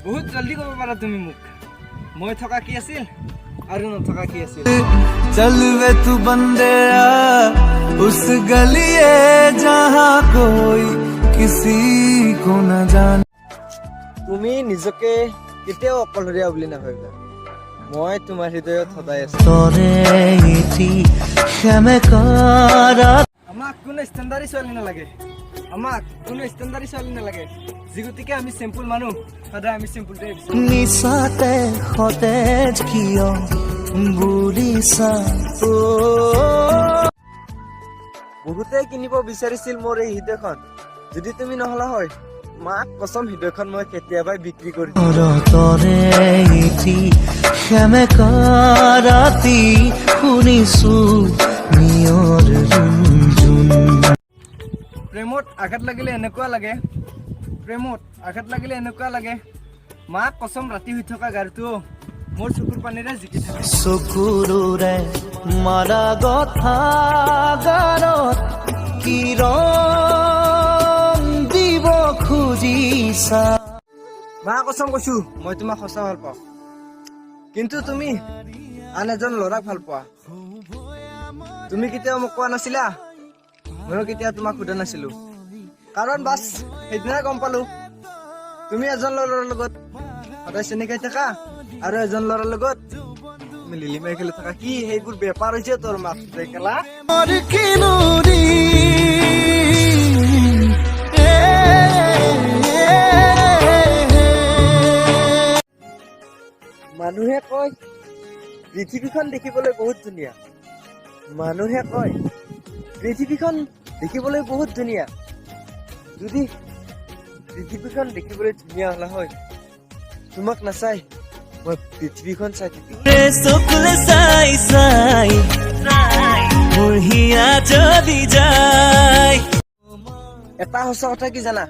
বহুত জলদি ক'ব পাৰা তুমি মোক মই থকা কি আছিল আৰু নথকা কি আছিল चल वे तू बंदेया उस गलिए जहाँ कोई किसी को न जाने তুমি নিজকে কেতিয়াও অকলশৰীয়া বুলি নাভাবিবা মই তোমাৰ হৃদয়ত সদায় আছো तोरे इति क्षमे करा আমাক কোনো ষ্টেণ্ডাৰ্ডি ছোৱালী নালাগে আমাক কোনো ষ্টেণ্ডাৰ্ডি ছোৱালী নালাগে যিগতিকে আমি চিম্পুল মানুহ সদায় আমি চিম্পুলটোৱে বিচাৰোঁ নিচাতে সতেজ কিয় বুলিছা বহুতে কিনিব বিচাৰিছিল মোৰ এই হৃদয়খন যদি তুমি নহলা হয় মাক কসম হৃদয়খন মই কেতিয়াবাই বিক্ৰী কৰি তৰে ইতি ক্ষমে কৰাতি শুনিছো নিয়ৰ ৰুণজুন প্ৰেমত আঘাত লাগিলে এনেকুৱা লাগে মাক কসম ৰাতি হৈ থকা গাৰটো মোৰ চকুৰ পানীৰে জিকি থাকে চকুৰে মাৰা গথা গাৰত কিৰণ দিব খুজিছা মা কসম কৈছো মই তোমাক সঁচা ভাল পাওঁ কিন্তু তুমি আন এজন ল'ৰাক ভাল পোৱা তুমি কেতিয়াও মোক কোৱা নাছিলা ময়ো কেতিয়াও তোমাক সোধা নাছিলো কাৰণ বাছ সেইদিনা গম পালো তুমি এজন ল'ৰাৰ লগত সদায় চেনি খাই থাকা আৰু এজন ল'ৰাৰ লগত তুমি লিলিমাই খেলি থাকা কি সেইবোৰ বেপাৰ হৈছে তোৰ মাক খেলা মানুহে কয় পৃথিৱীখন দেখিবলৈ বহুত ধুনীয়া যদি পৃথিৱীখন দেখিবলৈ ধুনীয়া হলা হয় তোমাক নাচাই মই পৃথিৱীখন চাই থাকিম চকুলে চাই চাই মোৰ হিয়া যদি যায় এটা সঁচা কথা কি জানা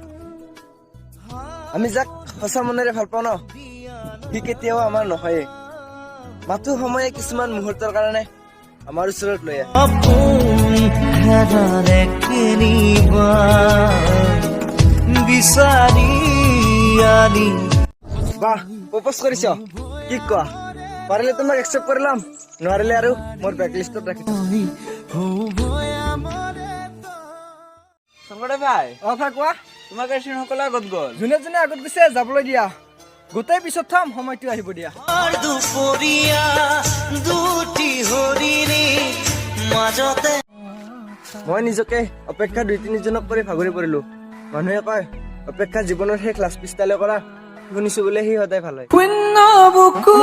আমি যাক সঁচা মনেৰে ভাল পাওঁ ন সি কেতিয়াও আমাৰ নহয়ে মাথো সময়ে কিছুমান মুহূৰ্তৰ কাৰণে আমাৰ ওচৰত লৈ আহে আপোন হেৰাৰে কিনিবা বিচাৰি আনি বাহ প্ৰপ'জ কৰিছ কি কোৱা পাৰিলে তোমাক একচেপ্ট কৰি ল'ম নোৱাৰিলে আৰু মোৰ বেক লিষ্টত ৰাখি থম শংকৰদেৱ ভাই অ ভাই কোৱা তোমাৰ গাড়ীখন সকলো আগত গ'ল যোনে যোনে আগত গৈছে যাবলৈ দিয়া গোটেই পিছত থম সময়টো আহিব দিয়া দুপৰীয়া দুটি হৰিণী মাজতে মই নিজকে অপেক্ষা 2-3জনক কৰি ভাগৰি পৰিলো মানুহে কয় অপেক্ষা জীৱনৰ শেষ লাষ্ট পিছতালৈ কৰা শুনিছো বোলে সি সদায় ভাল হয় বুকু